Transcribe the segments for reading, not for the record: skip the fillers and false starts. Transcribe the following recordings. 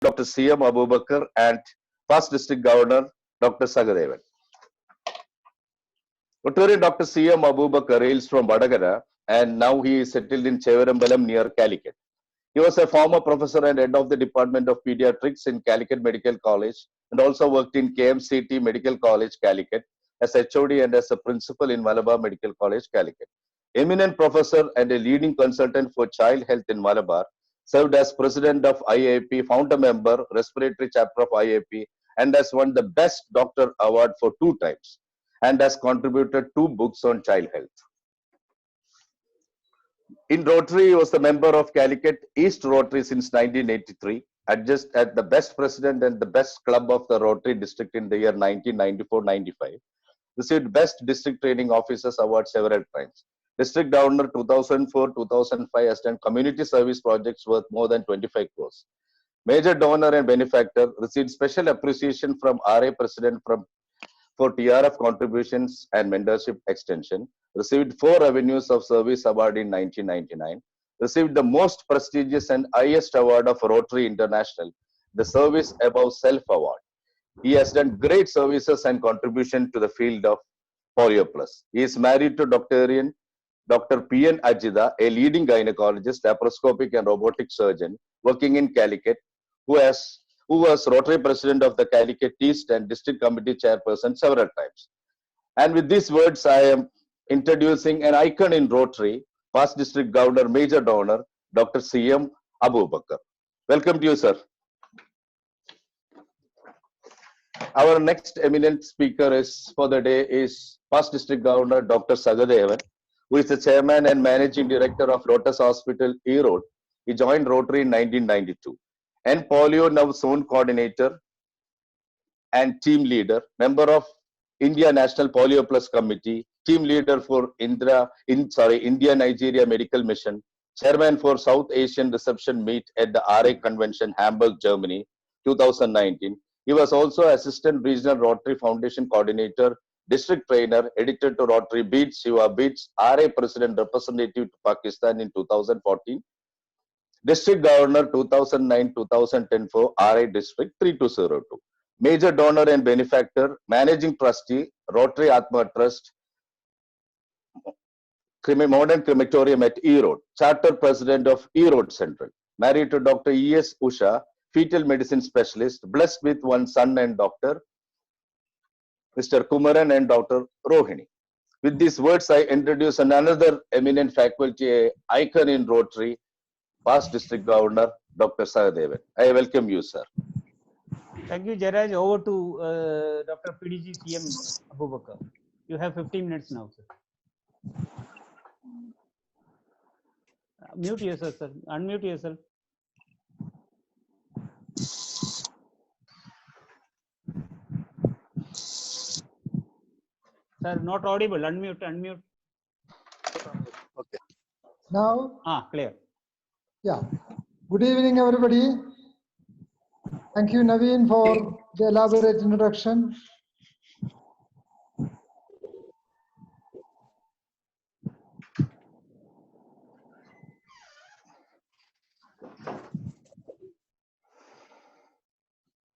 Dr. C.M. Aboobacker and past District Governor Dr. Sagadevan. Rotary Dr. C.M. Aboobacker hails from Vadagara and now he is settled in Chevarambalam near Calicut. He was a former professor and head of the Department of Pediatrics in Calicut Medical College and also worked in KMCT Medical College, Calicut as HOD and as a principal in Malabar Medical College, Calicut. Eminent professor and a leading consultant for child health in Malabar, served as president of IAP, founder member, respiratory chapter of IAP, and has won the Best Doctor Award for 2 times, and has contributed 2 books on child health. In Rotary, he was the member of Calicut East Rotary since 1983, adjudged at the best president and the best club of the Rotary district in the year 1994-95. Received Best District Training Officers Award several times. District Governor 2004-2005 has done community service projects worth more than 25 crores. Major donor and benefactor, received special appreciation from RA President for TRF contributions and mentorship extension. Received 4 Avenues of Service Award in 1999. Received the most prestigious and highest award of Rotary International, the Service Above Self Award. He has done great services and contribution to the field of Polio Plus. He is married to Dr. P.N. Ajida, a leading gynecologist, laparoscopic and robotic surgeon working in Calicut, who was Rotary President of the Calicut East and District Committee Chairperson several times. And with these words, I am introducing an icon in Rotary, past District Governor, Major Donor, Dr. C.M. Aboobacker. Welcome to you, sir. Our next eminent speaker for the day is past District Governor Dr. Sagadevan, who is the Chairman and Managing Director of Lotus Hospital, Erode. He joined Rotary in 1992. And Polio now Zone Coordinator and Team Leader, member of India National Polio Plus Committee, Team Leader for India-Nigeria Medical Mission, Chairman for South Asian Reception Meet at the RA Convention, Hamburg, Germany, 2019. He was also Assistant Regional Rotary Foundation Coordinator, District Trainer, Editor to Rotary Beats, Shiva Beats, RA President Representative to Pakistan in 2014, District Governor 2009-2010 for RA District 3202. Major Donor and Benefactor, Managing Trustee, Rotary Atma Trust, Modern Crematorium at Erode, Charter President of Erode Central. Married to Dr. E.S. Usha, Fetal Medicine Specialist, blessed with 1 son and daughter, Mr. Kumaran and Dr. Rohini. With these words, I introduce another eminent faculty icon in Rotary, past District Governor, Dr. Sagadevan. I welcome you, sir. Thank you, Jaraj. Over to Dr. PDG CM Aboobacker. You have 15 minutes now, sir. Mute yourself, sir. Unmute yourself. Sir, not audible. Unmute. Okay. Now? Clear. Yeah. Good evening, everybody. Thank you, Naveen, for the elaborate introduction.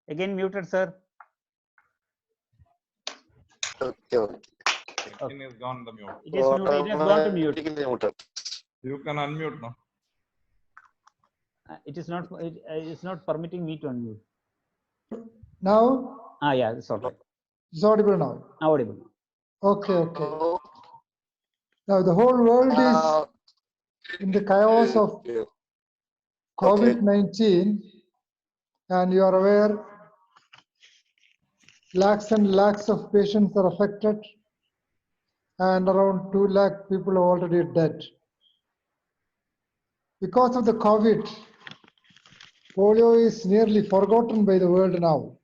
Again muted, sir. Okay. It is gone the mute. It is muted. It has gone to mute. You can unmute now. It is not permitting me to unmute. Now? Yeah, it's all right. It's audible now. Audible. Okay. Now the whole world is in the chaos of COVID-19, and you are aware lakhs and lakhs of patients are affected, and around 2 lakh people are already dead. Because of the COVID, polio is nearly forgotten by the world now.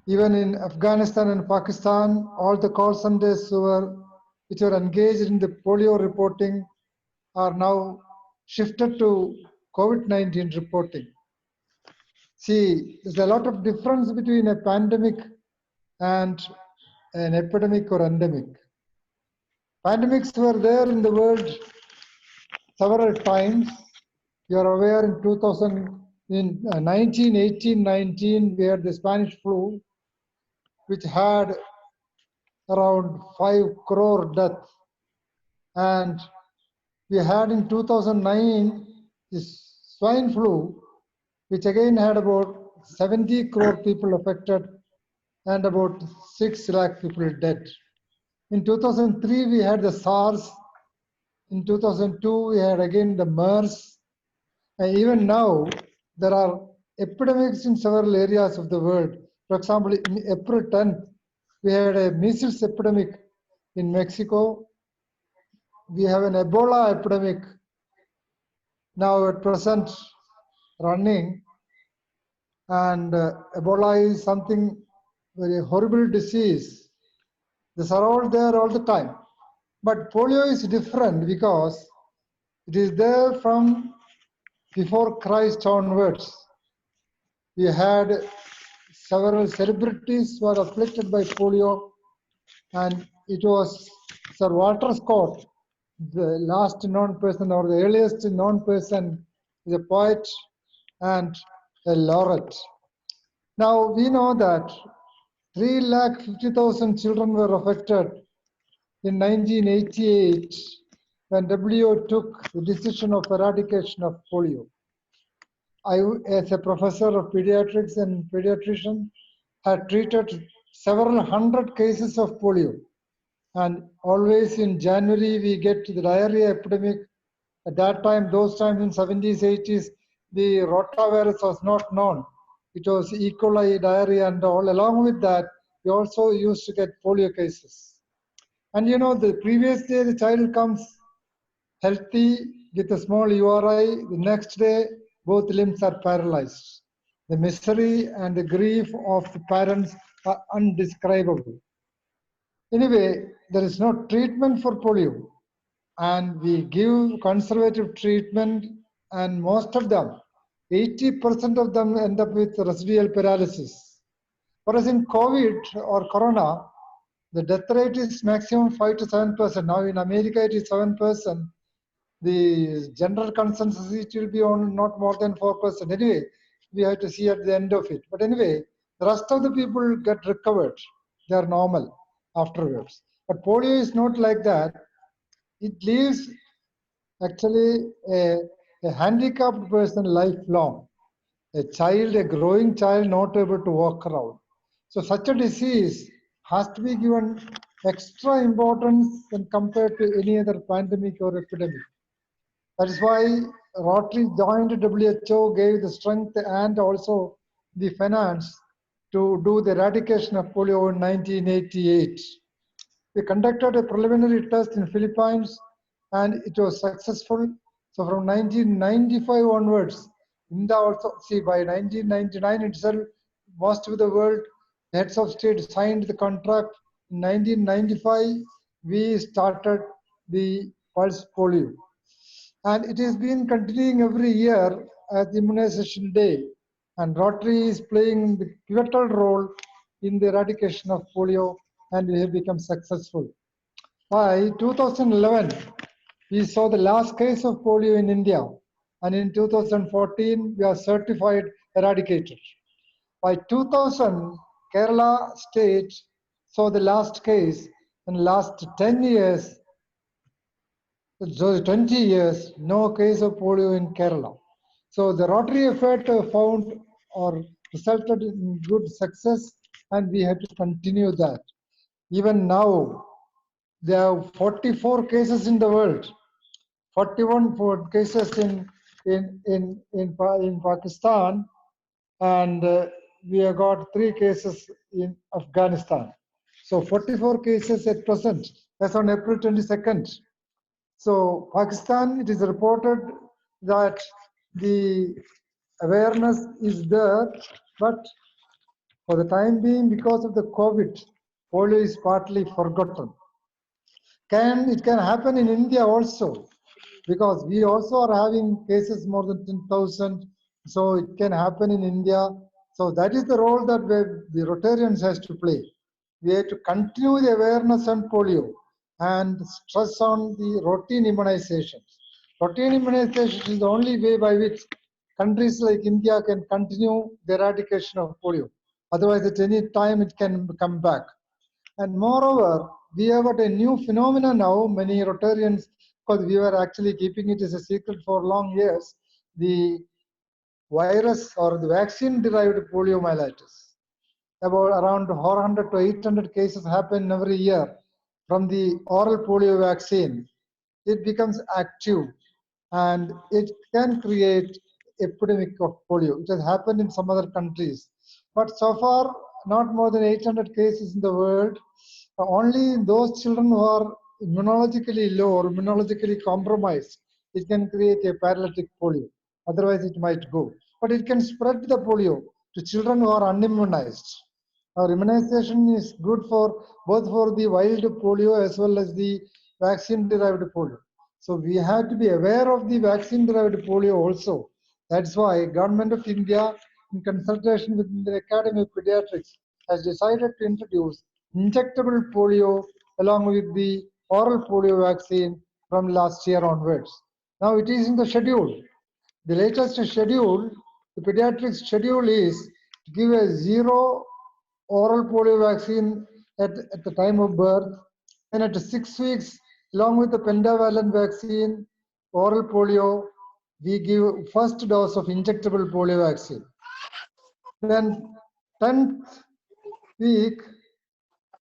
Even in Afghanistan and Pakistan, all the call centers which were engaged in the polio reporting are now shifted to COVID-19 reporting. See, there's a lot of difference between a pandemic and an epidemic or endemic. Pandemics were there in the world several times. You are aware in 2000, In 1918-19, we had the Spanish flu, which had around 5 crore deaths. And we had in 2009 this swine flu, which again had about 70 crore people affected and about 6 lakh people dead. In 2003, we had the SARS. In 2002, we had again the MERS. And even now, there are epidemics in several areas of the world. For example, in April 10th, we had a measles epidemic in Mexico. We have an Ebola epidemic now at present running. And Ebola is something very horrible disease. These are all there all the time. But polio is different because it is there from before Christ onwards. We had several celebrities who were afflicted by polio, and it was Sir Walter Scott, the last known person or the earliest known person, is a poet and a laureate. Now we know that 350,000 children were affected in 1988 when WHO took the decision of eradication of polio. I, as a professor of pediatrics and pediatrician, had treated several hundred cases of polio. And always in January, we get the diarrhea epidemic. At that time, those times in 70s, 80s, the rotavirus was not known. It was E. coli, diarrhea, and all. Along with that, we also used to get polio cases. And you know, the previous day, the child comes healthy with a small URI. The next day, both limbs are paralyzed. The misery and the grief of the parents are undescribable. Anyway, there is no treatment for polio, and we give conservative treatment, and most of them, 80% of them end up with residual paralysis. Whereas in COVID or Corona, the death rate is maximum 5 to 7%. Now in America, it is 7%. The general consensus it will be on not more than 4%. Anyway, we have to see at the end of it. But anyway, the rest of the people get recovered. They are normal afterwards. But polio is not like that. It leaves actually a handicapped person lifelong. A child, a growing child, not able to walk around. So such a disease has to be given extra importance when compared to any other pandemic or epidemic. That is why Rotary joined WHO, gave the strength and also the finance to do the eradication of polio in 1988. We conducted a preliminary test in Philippines and it was successful. So from 1995 onwards, India also, see by 1999 itself, most of the world heads of state signed the contract. In 1995, we started the pulse polio. And it has been continuing every year as Immunization Day. And Rotary is playing the pivotal role in the eradication of polio, and we have become successful. By 2011, we saw the last case of polio in India. And in 2014, we are certified eradicated. By 2000, Kerala state saw the last case. In the last 10 years, so 20 years, no case of polio in Kerala. So the Rotary effort found or resulted in good success, and we have to continue that. Even now, there are 44 cases in the world, 41 cases in Pakistan, and we have got 3 cases in Afghanistan. So 44 cases at present, as on April 22nd. So Pakistan, it is reported that the awareness is there, but for the time being, because of the COVID, polio is partly forgotten. It can happen in India also, because we also are having cases more than 10,000. So it can happen in India. So that is the role that the Rotarians has to play. We have to continue the awareness on polio and stress on the routine immunizations. Routine immunization is the only way by which countries like India can continue the eradication of polio. Otherwise, at any time it can come back. And moreover, we have got a new phenomenon now. Many Rotarians, because we were actually keeping it as a secret for long years, the virus or the vaccine-derived poliomyelitis. About around 400 to 800 cases happen every year from the oral polio vaccine. It becomes active and it can create epidemic of polio. It has happened in some other countries. But so far, not more than 800 cases in the world. Only those children who are immunologically low or immunologically compromised, it can create a paralytic polio. Otherwise, it might go. But it can spread the polio to children who are unimmunized. Our immunization is good for both for the wild polio as well as the vaccine-derived polio. So we have to be aware of the vaccine-derived polio also. That's why Government of India, in consultation with the Academy of Pediatrics, has decided to introduce injectable polio along with the oral polio vaccine from last year onwards. Now it is in the schedule. The latest schedule, the pediatrics schedule is to give a zero oral polio vaccine at the time of birth, and at 6 weeks, along with the pentavalent vaccine, oral polio, we give first dose of injectable polio vaccine. Then 10th week,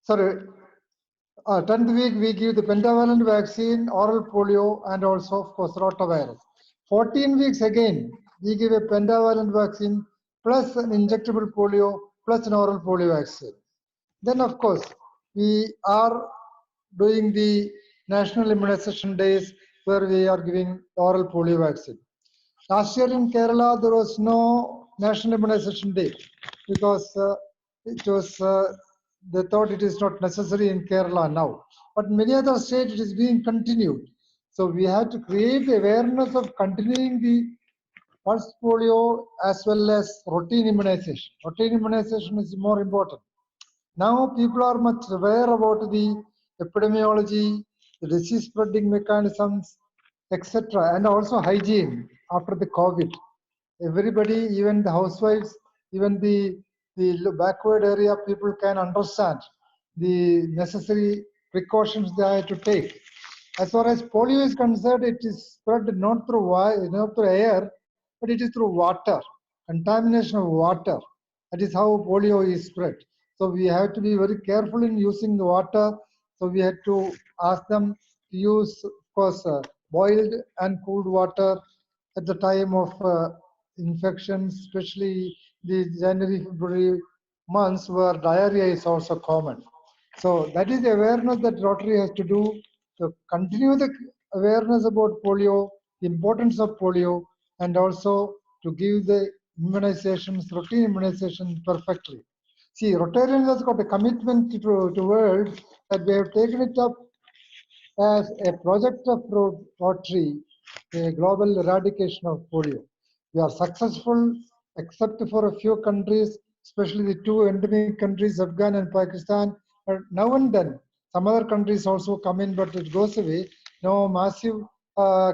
10th week, we give the pentavalent vaccine, oral polio, and also, of course, rotavirus. 14 weeks again, we give a pentavalent vaccine plus an injectable polio plus an oral polio vaccine. Then, of course, we are doing the national immunization days where we are giving oral polio vaccine. Last year in Kerala, there was no national immunization day because it was they thought it is not necessary in Kerala now. But many other states it is being continued. So we have to create awareness of continuing the pulse polio as well as routine immunization. Routine immunization is more important. Now people are much aware about the epidemiology, the disease spreading mechanisms, etc., and also hygiene after the COVID. Everybody, even the housewives, even the backward area people can understand the necessary precautions they have to take. As far as polio is concerned, it is spread not through air, but it is through water, contamination of water. That is how polio is spread. So we have to be very careful in using the water. So we had to ask them to use, of course, boiled and cooled water at the time of infections, especially the January, February months where diarrhea is also common. So that is the awareness that Rotary has to do to continue the awareness about polio, the importance of polio, and also to give the immunizations, routine immunization perfectly. See, Rotarians has got a commitment to world that we have taken it up as a project of Rotary, a global eradication of polio. We are successful except for a few countries, especially the two endemic countries, Afghan and Pakistan. But now and then, some other countries also come in, but it goes away. No massive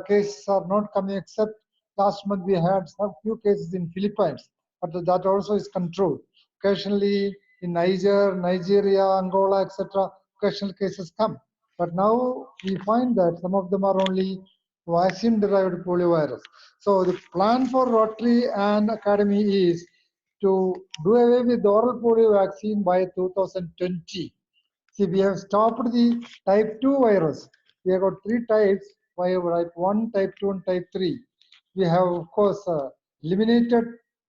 cases are not coming, except last month we had some few cases in Philippines, but that also is controlled. Occasionally in Nigeria, Angola, etc., occasional cases come. But now we find that some of them are only vaccine-derived poliovirus. So the plan for Rotary and Academy is to do away with oral polio vaccine by 2020. See, we have stopped the type 2 virus. We have got three types, type 1, type 2, and type 3. We have, of course, eliminated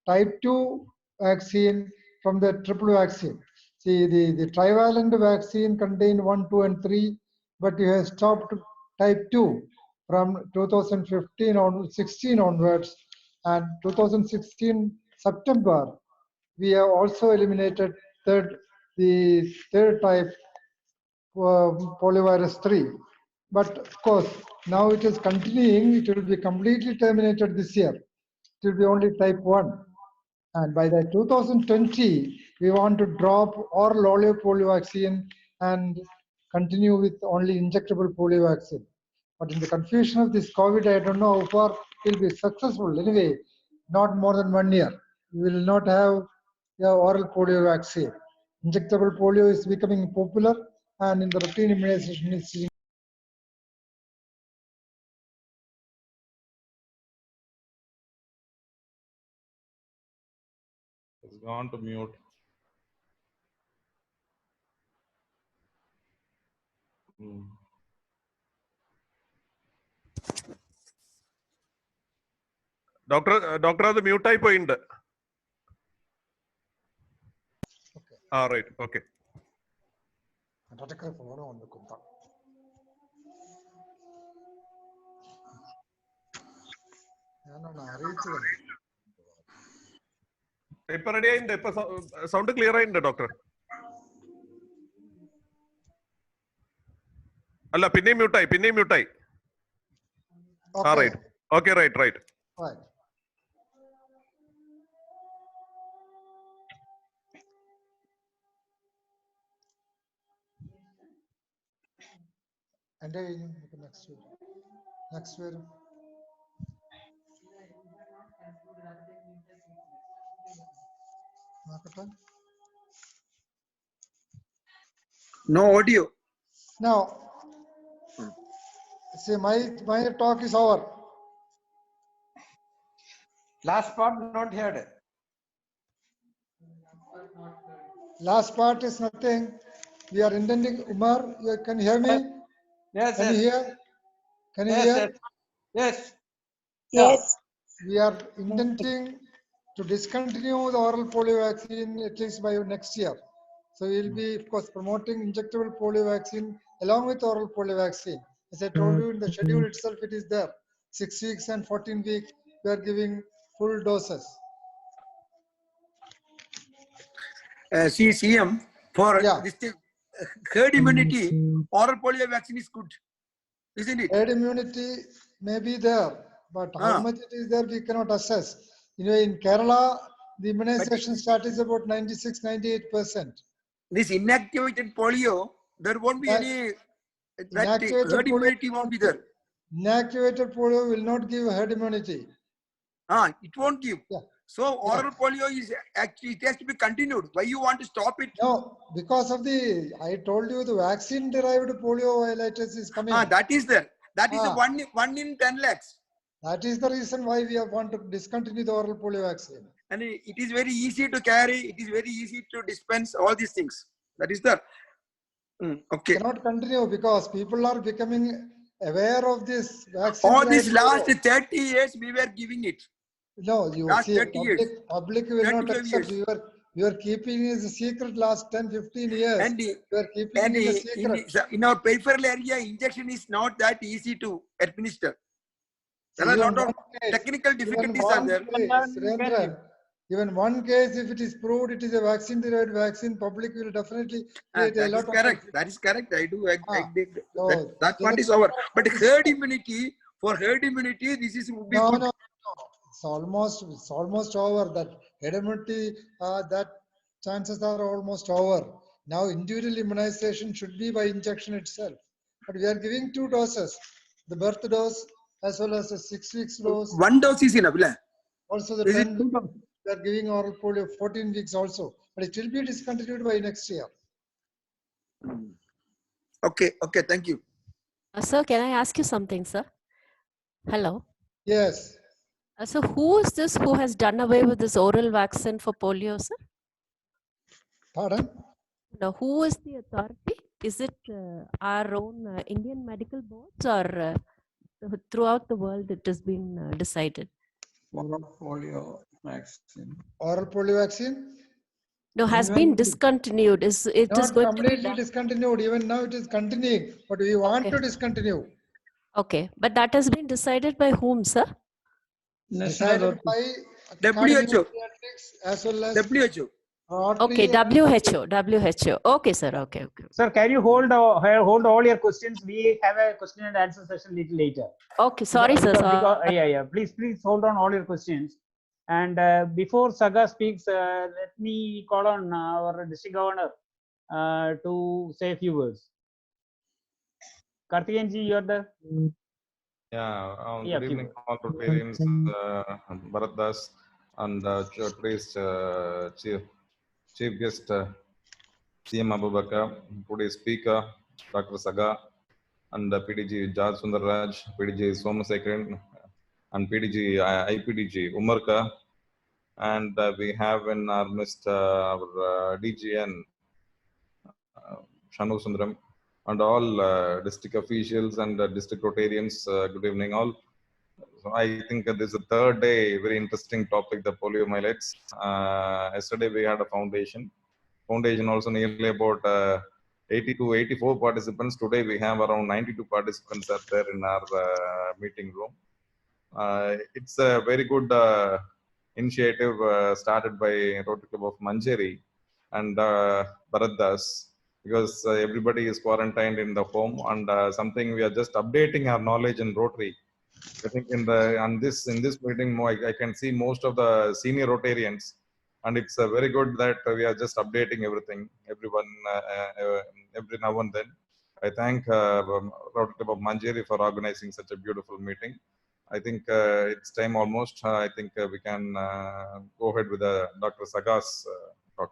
type 2 vaccine from the triple vaccine. See, the trivalent vaccine contained 1, 2, and 3, but we have stopped type 2 from 2015 on 16 onwards, and 2016 September we have also eliminated the third type, poliovirus 3. But of course, now it is continuing. It will be completely terminated this year. It will be only type 1. And by the 2020, we want to drop oral polio vaccine and continue with only injectable polio vaccine. But in the confusion of this COVID, I don't know how far it will be successful. Anyway, not more than 1 year. We will not have the oral polio vaccine. Injectable polio is becoming popular, and in the routine immunization is It's gone to mute. Doctor അത് മ്യൂട്ടായി പോയിട്ടുണ്ട്. ആ right, okay. ഇപ്പൊ ready ആയിട്ടുണ്ട്. ഇപ്പൊ sound clear ആയിട്ടുണ്ട് doctor. അല്ല, പിന്നെയും മ്യൂട്ടായി. ആ right, okay, right. Right. And next word. No audio. Now, see, my talk is over. Last part not heard. Last part is nothing. We are intending, Umar, you can hear me? Yes, Can you hear? Can you yes, hear? yes. Yes. We are intending to discontinue the oral polio vaccine at least by next year. So we will be, of course, promoting injectable polio vaccine along with oral polio vaccine. As I told you in the schedule itself, it is there. 6 weeks and 14 weeks, we are giving full doses. See, CM, for Yeah. this thing, herd immunity, oral polio vaccine is good, isn't it? Herd immunity may be there, but how much it is there, we cannot assess. You know, in Kerala, the immunization status is about 96-98%. This inactivated polio, there won't be any, that Inactivated herd polio immunity won't be there. Inactivated polio will not give herd immunity. It won't give. Yeah. So oral polio is actually, it has to be continued. Why you want to stop it? No, because of the, I told you the vaccine derived polio viritis is coming. That is there. That is a one in 10 lakhs. That is the reason why we have want to discontinue the oral polio vaccine. And it is very easy to carry. It is very easy to dispense all these things. That is there. Okay. Cannot continue because people are becoming aware of this vaccine. All these last 30 years we were giving it. No, you last see, 30 years. public will not accept. Years. We were keeping it as a secret last 10-15 years. And we are keeping it as a secret. In our peripheral area, injection is not that easy to administer. There are a lot of technical difficulties are there. Even one case, if it is proved it is a vaccine derived vaccine, public will definitely create a lot of correct. That is correct. I do agree. So that part is over. But herd immunity, for herd immunity, this is would be good. No. It's almost over. That herd immunity, that chances are almost over. Now individual immunization should be by injection itself. But we are giving 2 doses, the birth dose as well as the 6 weeks dose. 1 dose is enough. Also the 10 weeks, we are giving oral polio 14 weeks also. But it will be discontinued by next year. Okay, thank you. Sir, can I ask you something, sir? Hello. Yes. So who is this who has done away with this oral vaccine for polio, sir? Pardon? Now, who is the authority? Is it our own Indian medical boards or throughout the world it has been decided? Oral polio vaccine. Oral polio vaccine? No, has been discontinued. It is going completely to be discontinued. Even now it is continuing, but we want to discontinue. Okay, but that has been decided by whom, sir? Decided by WHO. As well as WHO. Okay, WHO. Okay, sir. Okay. Sir, can you hold all your questions? We have a question and answer session little later. Okay, sorry, sir. Yeah. Please hold on all your questions. And before Saga speaks, let me call on our district governor to say a few words. Karthikeyanji, you are there? Good evening, all Rotarians, Bharat Das. and today's chief guest, CM Aboobacker, today's speaker, Dr. Saga, and PDG George Sundarraj, PDG Somasekaran, and PDG IPDG Umarka, and we have in our midst our DGN Shanu Sundaram, and all district officials and district Rotarians. Good evening, all. So I think this is the third day, very interesting topic, the polio millets. Yesterday we had a foundation. Foundation also nearly about 80 to 84 participants. Today we have around 92 participants are there in our meeting room. It's a very good initiative started by Rotary Club of Manjeri and Bharat Das, because everybody is quarantined in the home, and something we are just updating our knowledge in Rotary. I think in this meeting, I can see most of the senior Rotarians, and it's very good that we are just updating everything, everyone, every now and then. I thank Rotary Club of Manjeri for organizing such a beautiful meeting. I think it's time almost. I think we can go ahead with Dr. Saga's talk.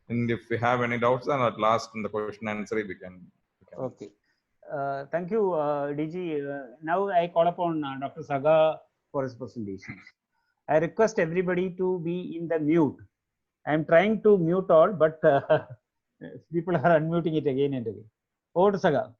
And if we have any doubts, then at last in the question and answer, we can. Okay. Thank you, DG. Now I call upon Dr. Saga for his presentation. I request everybody to be in the mute. I am trying to mute all, but people are unmuting it again and again. Over to Saga.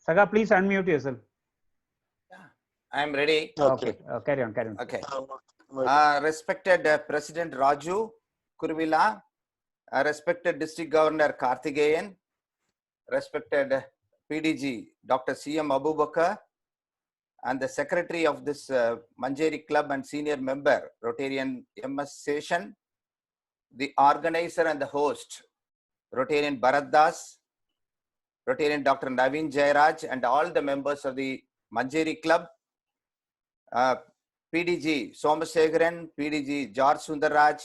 Saga, please unmute yourself. I'm ready. Okay. Carry on. Okay. Respected President Raju Kurvila, respected District Governor Karthigeyan, respected PDG Dr. CM Aboobacker, and the Secretary of this Manjeri Club and Senior Member, Rotarian MS Session, the organizer and the host, Rotarian Bharat Das, Rotarian Dr. Naveen Jairaj, and all the members of the Manjeri Club, PDG Somasekaran, PDG George Sundarraj,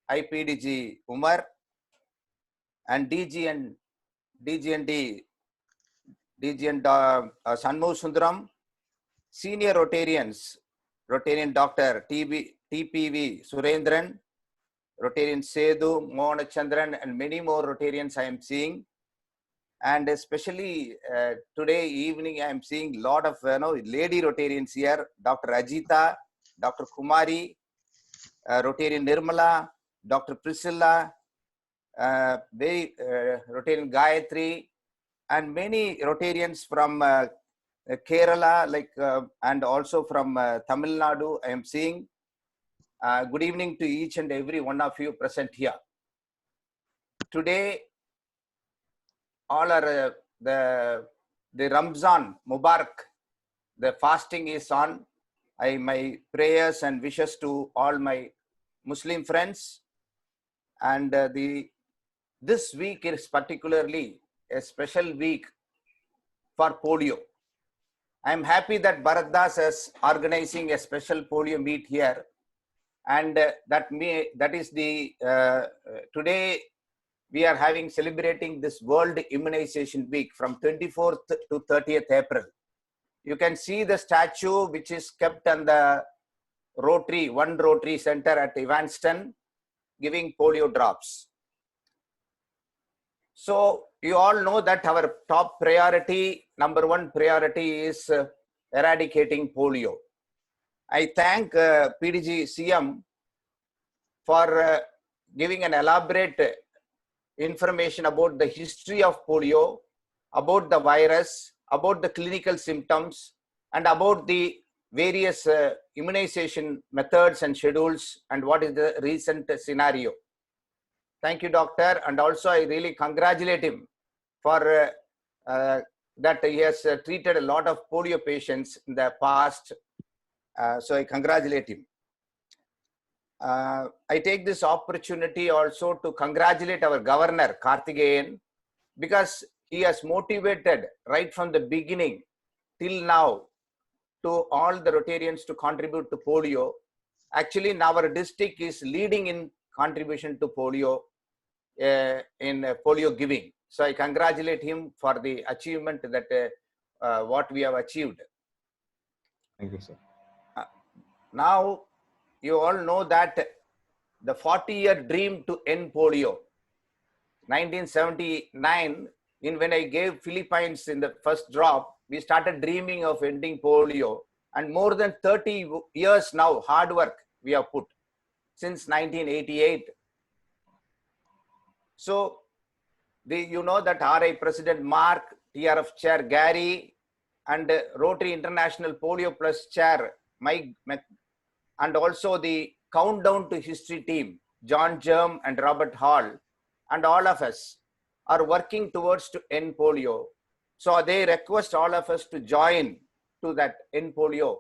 IPDG Umar, and DGN Sanmu Sundaram, senior Rotarians, Rotarian Dr. TPV Surendran, Rotarian Sedu, Mohan Chandran, and many more Rotarians I am seeing. And especially today evening, I am seeing a lot of lady Rotarians here, Dr. Ajita, Dr. Kumari, Rotarian Nirmala, Dr. Priscilla, Rotarian Gayatri, and many Rotarians from Kerala, and also from Tamil Nadu, I am seeing. Good evening to each and every one of you present here. Today, all are the Ramzan Mubarak, the fasting is on. My prayers and wishes to all my Muslim friends. And this week is particularly a special week for polio. I am happy that Bharat Das is organizing a special polio meet here, and that is the today we are celebrating this World Immunization Week from 24th to 30th April. You can see the statue which is kept on the One Rotary Center at Evanston, giving polio drops. So you all know that our top priority, number one priority, is eradicating polio. I thank PDG CM for giving an elaborate information about the history of polio, about the virus, about the clinical symptoms, and about the various immunization methods and schedules, and what is the recent scenario. Thank you, doctor. And also I really congratulate him for that he has treated a lot of polio patients in the past. So I congratulate him. I take this opportunity also to congratulate our governor, Karthigeyan, because he has motivated right from the beginning till now to all the Rotarians to contribute to polio. Actually, in our district is leading in contribution to polio, in polio giving. So I congratulate him for the achievement that what we have achieved. Thank you, sir. Now, you all know that the 40-year dream to end polio, 1979, when I gave Philippines in the first drop, we started dreaming of ending polio, and more than 30 years now, hard work we have put since 1988. So, you know that RI President Mark, TRF Chair Gary, and Rotary International Polio Plus Chair Mike, and also the Countdown to History team, John Germ and Robert Hall, and all of us are working towards to end polio. So they request all of us to join to that end polio.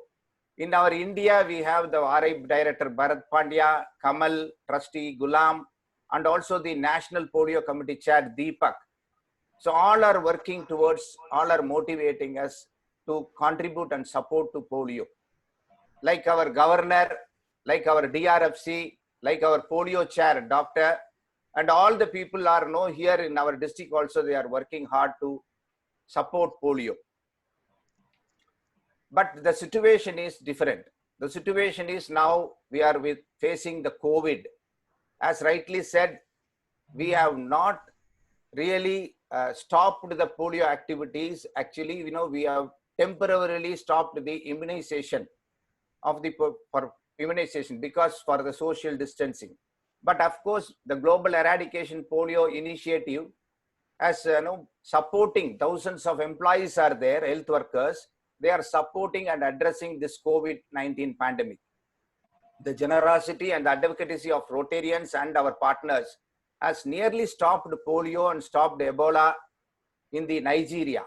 In our India, we have the RI Director Bharat Pandya, Kamal, Trustee Gulam, and also the National Polio Committee Chair Deepak. So all are working towards, all are motivating us to contribute and support to polio. Like our governor, like our DRFC, like our polio chair, doctor, and all the people are here in our district also, they are working hard to support polio. But the situation is different. The situation is now we are facing the COVID. As rightly said, we have not really stopped the polio activities. Actually, we have temporarily stopped the immunization of the for immunization because for the social distancing. But of course, the Global Eradication Polio Initiative, as supporting thousands of employees are there, health workers, they are supporting and addressing this COVID-19 pandemic. The generosity and the advocacy of Rotarians and our partners has nearly stopped polio and stopped Ebola in the Nigeria,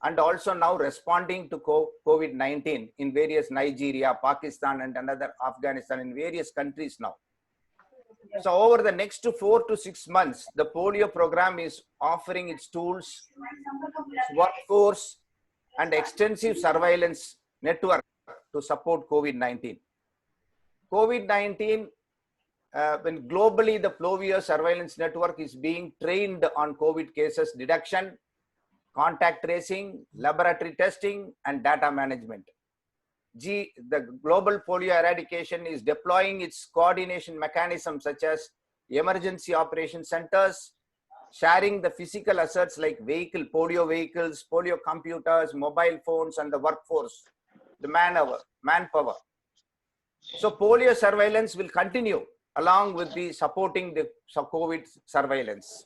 and also now responding to COVID-19 in various Nigeria, Pakistan, and another Afghanistan, in various countries now. So over the next 4 to 6 months, the polio program is offering its tools, workforce, and extensive surveillance network to support COVID-19. COVID-19, when globally the polio surveillance network is being trained on COVID cases detection, contact tracing, laboratory testing, and data management. The Global Polio Eradication is deploying its coordination mechanisms such as emergency operation centers, sharing the physical assets like polio vehicles, polio computers, mobile phones, and the workforce, the manpower. So polio surveillance will continue along with the supporting the COVID surveillance.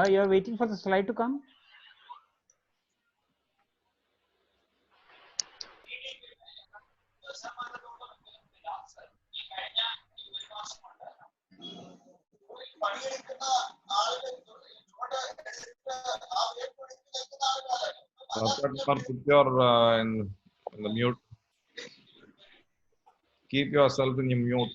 You are waiting for the slide to come? Put your in the mute. Keep yourself in your mute.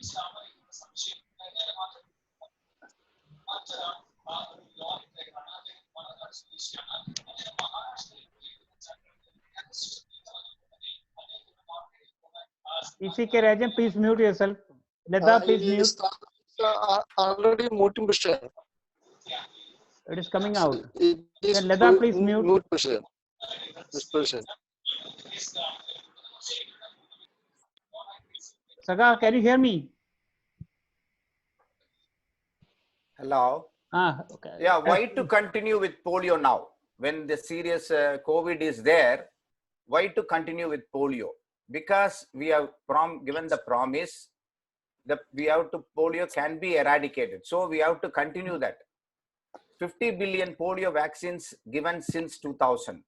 ECK Rajan, please mute yourself. Leda, please mute. Already muting, Mr. It is coming out. It is Leda, please mute. Mute, Mr. Mr. President. Saga, can you hear me? Hello. Okay. Yeah, why to continue with polio now? When the serious COVID is there, why to continue with polio? Because we have given the promise that polio can be eradicated. So we have to continue that. 50 billion polio vaccines given since 2000.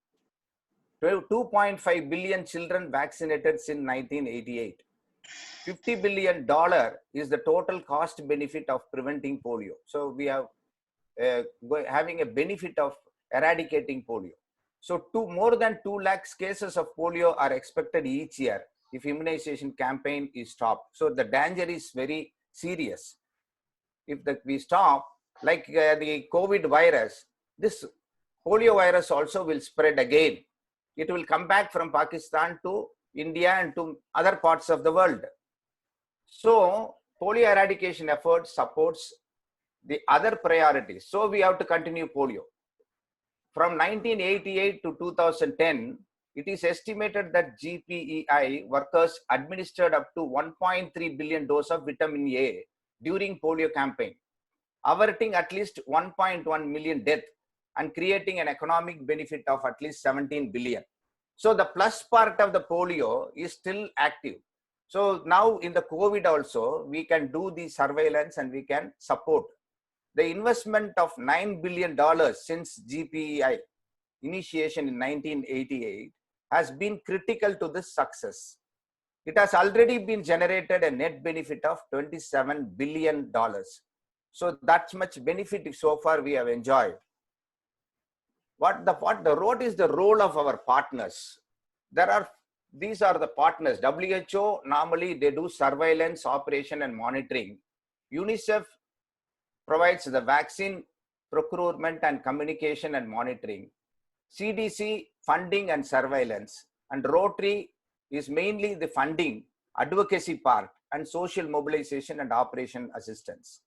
2.5 billion children vaccinated since 1988. $50 billion is the total cost benefit of preventing polio. So we have having a benefit of eradicating polio. So more than 2 lakhs cases of polio are expected each year if immunization campaign is stopped. So the danger is very serious. If we stop, like the COVID virus, this polio virus also will spread again. It will come back from Pakistan to India and to other parts of the world. So polio eradication effort supports the other priorities. So we have to continue polio. From 1988 to 2010, it is estimated that GPEI workers administered up to 1.3 billion doses of vitamin A during polio campaign, averting at least 1.1 million deaths and creating an economic benefit of at least 17 billion. So the plus part of the polio is still active. So now in the COVID also, we can do the surveillance and we can support. The investment of $9 billion since GPEI initiation in 1988 has been critical to this success. It has already been generated a net benefit of $27 billion. So that's much benefit so far we have enjoyed. What is the role of our partners? These are the partners. WHO, normally they do surveillance, operation and monitoring. UNICEF provides the vaccine procurement and communication and monitoring. CDC, funding and surveillance. And Rotary is mainly the funding, advocacy part, and social mobilization and operation assistance.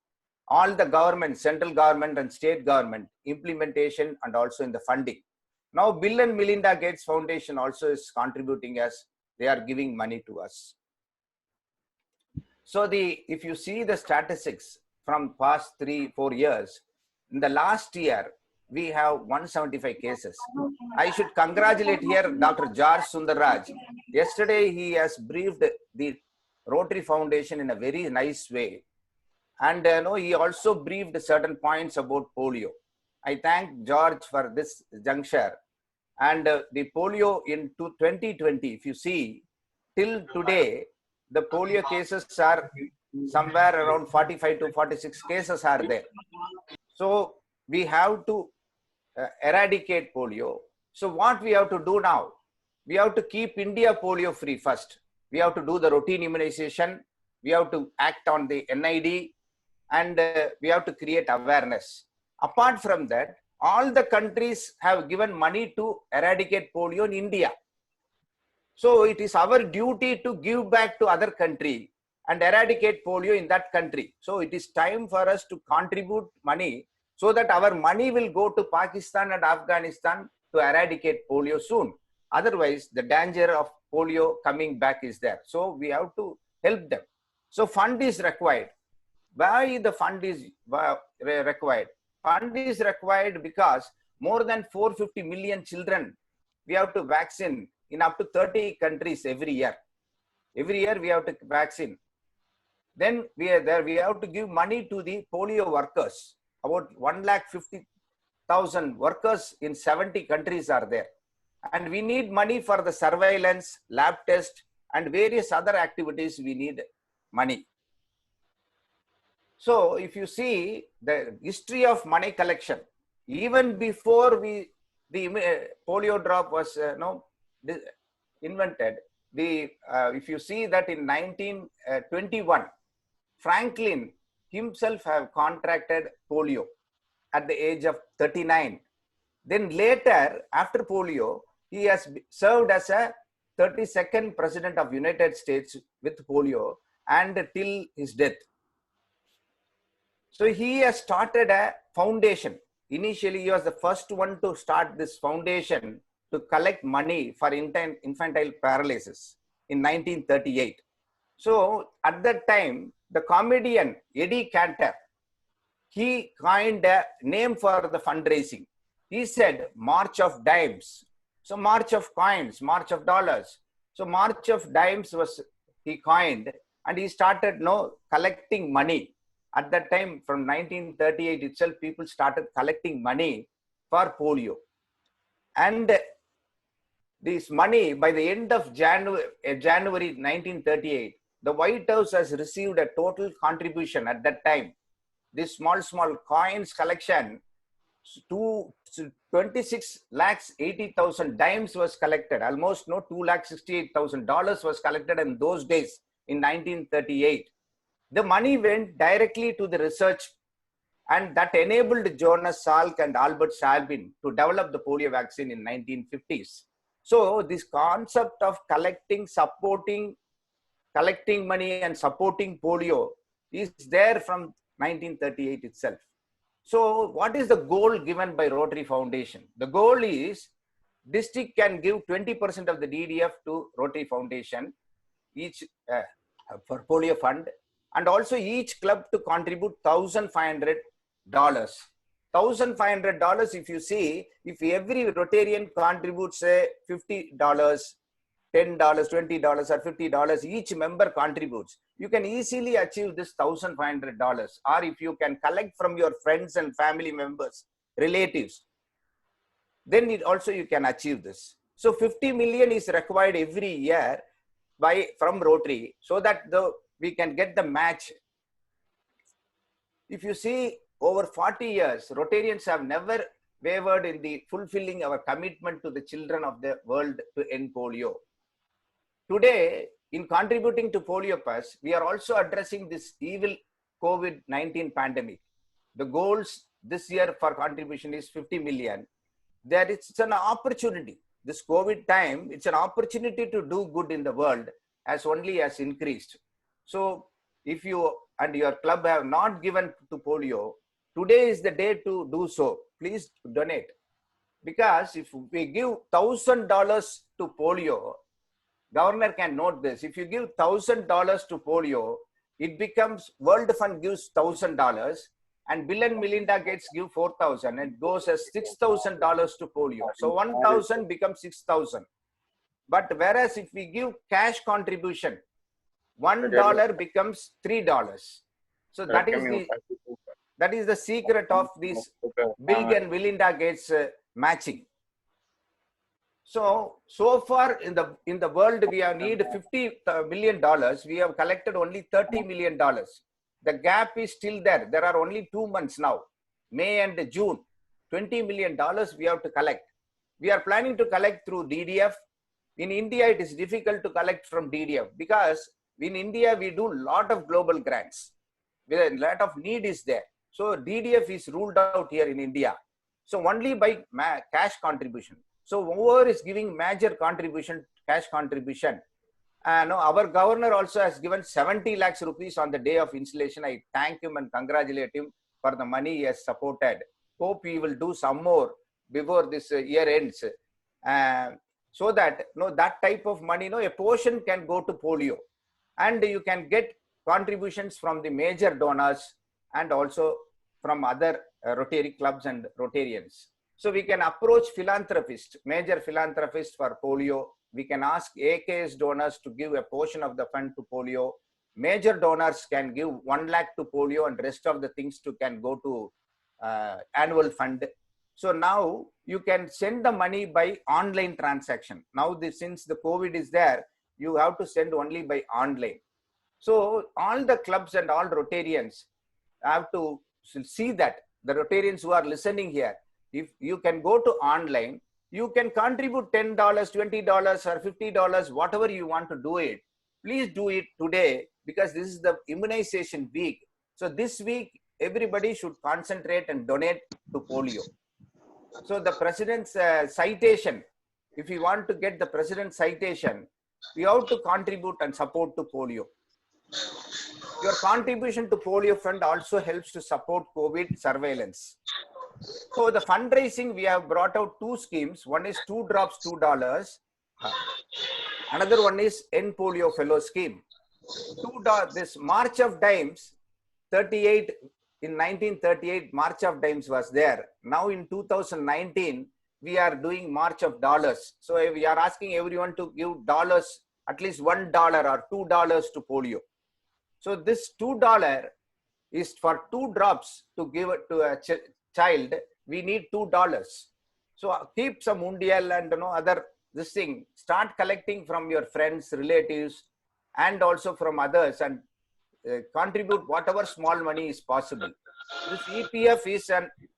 All the government, central government and state government, implementation and also in the funding. Now Bill and Melinda Gates Foundation also is contributing as they are giving money to us. So if you see the statistics from past 3-4 years, in the last year, we have 175 cases. I should congratulate here Dr. George Sundarraj. Yesterday, he has briefed the Rotary Foundation in a very nice way. And he also briefed certain points about polio. I thank George for this juncture. And the polio in 2020, if you see, till today, the polio cases are somewhere around 45 to 46 cases are there. So we have to eradicate polio. So what we have to do now? We have to keep India polio free first. We have to do the routine immunization. We have to act on the NID and we have to create awareness. Apart from that, all the countries have given money to eradicate polio in India. So it is our duty to give back to other country and eradicate polio in that country. So it is time for us to contribute money so that our money will go to Pakistan and Afghanistan to eradicate polio soon. Otherwise, the danger of polio coming back is there. So we have to help them. So fund is required. Why the fund is required? Fund is required because more than 450 million children we have to vaccine in up to 30 countries every year. Every year we have to vaccine. Then we have to give money to the polio workers. About 150,000 workers in 70 countries are there. And we need money for the surveillance, lab test, and various other activities we need money. So if you see the history of money collection, even before the polio drop was invented, if you see that in 1921, Franklin himself have contracted polio at the age of 39. Then later, after polio, he has served as a 32nd President of United States with polio and till his death. So he has started a foundation. Initially, he was the first one to start this foundation to collect money for infantile paralysis in 1938. So at that time, the comedian Eddie Cantor, he coined a name for the fundraising. He said March of Dimes. So March of Coins, March of Dollars. So March of Dimes was he coined, and he started collecting money. At that time, from 1938 itself, people started collecting money for polio. And this money, by the end of January 1938, the White House has received a total contribution at that time. This small coins collection, to 26,80,000 dimes was collected. Almost $2,68,000 was collected in those days in 1938. The money went directly to the research, and that enabled Jonas Salk and Albert Sabin to develop the polio vaccine in 1950s. So this concept of collecting money and supporting polio is there from 1938 itself. So what is the goal given by Rotary Foundation? The goal is district can give 20% of the DDF to Rotary Foundation each for polio fund, and also each club to contribute $1,500. $1,500, if you see, if every Rotarian contributes say $50, $10, $20 or $50, each member contributes, you can easily achieve this $1,500. Or if you can collect from your friends and family members, relatives, then you can achieve this. So 50 million is required every year from Rotary, so that we can get the match. If you see, over 40 years, Rotarians have never wavered in the fulfilling our commitment to the children of the world to end polio. Today, in contributing to Polio Pass, we are also addressing this evil COVID-19 pandemic. The goals this year for contribution is 50 million. That it's an opportunity. This COVID time, it's an opportunity to do good in the world as increased. So if you and your club have not given to polio, today is the day to do so. Please donate. Because if we give $1,000 to polio, Governor can note this. If you give $1,000 to polio, it becomes World Fund gives $1,000 and Bill and Melinda Gates give $4,000 and goes as $6,000 to polio. So 1,000 becomes 6,000. But whereas if we give cash contribution, $1 becomes $3. So that is the secret of this Bill and Melinda Gates matching. So far in the world, we have need $50 million. We have collected only $30 million. The gap is still there. There are only 2 months now, May and June. $20 million we have to collect. We are planning to collect through DDF. In India, it is difficult to collect from DDF because in India, we do a lot of global grants. A lot of need is there. So DDF is ruled out here in India. So only by cash contribution. So whoever is giving major contribution, cash contribution, our governor also has given 70 lakhs rupees on the day of installation. I thank him and congratulate him for the money he has supported. Hope he will do some more before this year ends. So that that type of money, a portion can go to polio, and you can get contributions from the major donors and also from other Rotary clubs and Rotarians. So we can approach philanthropists, major philanthropists for polio. We can ask AKS donors to give a portion of the fund to polio. Major donors can give 1 lakh to polio, and rest of the things can go to annual fund. So now you can send the money by online transaction. Now since the COVID is there, you have to send only by online. So all the clubs and all Rotarians have to see that. The Rotarians who are listening here, if you can go to online, you can contribute $10, $20 or $50, whatever you want to do it. Please do it today, because this is the immunization week. So this week, everybody should concentrate and donate to polio. So the president's citation, if you want to get the president's citation, we have to contribute and support to polio. Your contribution to polio fund also helps to support COVID surveillance. So the fundraising, we have brought out two schemes. One is 2 drops, $2. Another one is End Polio Fellow Scheme. This March of Dimes, 38, in 1938, March of Dimes was there. Now in 2019, we are doing March of Dollars. So we are asking everyone to give dollars, at least $1 or $2 to polio. So this $2 is for 2 drops to give it to a child. We need $2. So keep some undial and other this thing. Start collecting from your friends, relatives, and also from others, and contribute whatever small money is possible. This EPF is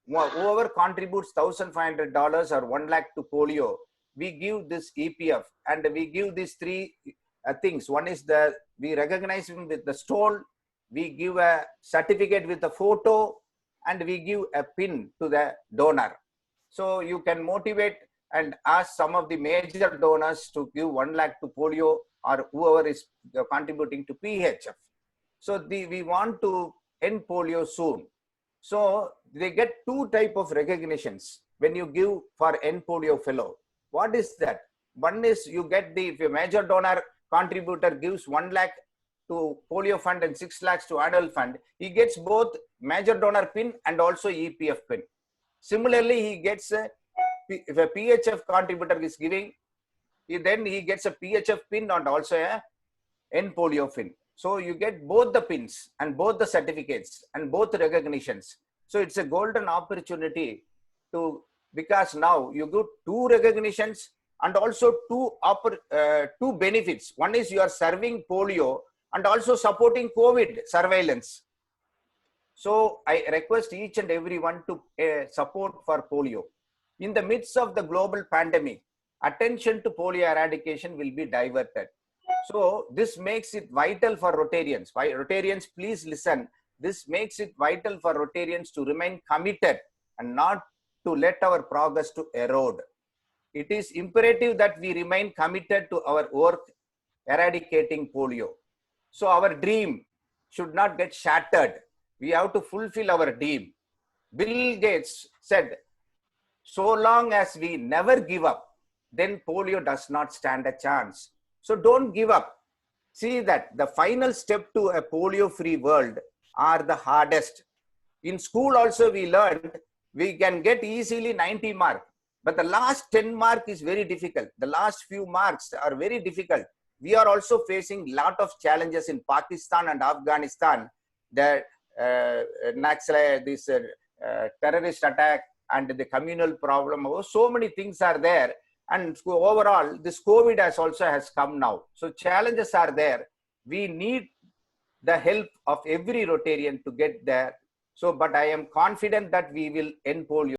whoever contributes $1,500 or 1 lakh to polio, we give this EPF, and we give these three things. One is we recognize him with the stone, we give a certificate with a photo, and we give a pin to the donor. So you can motivate and ask some of the major donors to give 1 lakh to polio, or whoever is contributing to PHF. So we want to end polio soon. So they get 2 type of recognitions when you give for End Polio Fellow. What is that? One is you get if a major donor contributor gives 1 lakh to polio fund and 6 lakhs to annual fund, he gets both major donor pin and also EPF pin. Similarly, he gets if a PHF contributor is giving, then he gets a PHF pin and also a End Polio pin. So you get both the pins and both the certificates and both recognitions. So it's a golden opportunity because now you get 2 recognitions and also 2 benefits. One is you are serving polio and also supporting COVID surveillance. So I request each and everyone to support for polio. In the midst of the global pandemic, attention to polio eradication will be diverted. So this makes it vital for Rotarians. Rotarians, please listen. This makes it vital for Rotarians to remain committed and not to let our progress to erode. It is imperative that we remain committed to our work eradicating polio. So our dream should not get shattered. We have to fulfill our dream. Bill Gates said, so long as we never give up, then polio does not stand a chance. So don't give up. See that the final step to a polio-free world are the hardest. In school also we learned we can get easily 90 marks, but the last 10 mark is very difficult. The last few marks are very difficult. We are also facing a lot of challenges in Pakistan and Afghanistan. The this terrorist attack and the communal problem. So many things are there. And overall, this COVID has come now. So challenges are there. We need the help of every Rotarian to get there. So, but I am confident that we will end polio.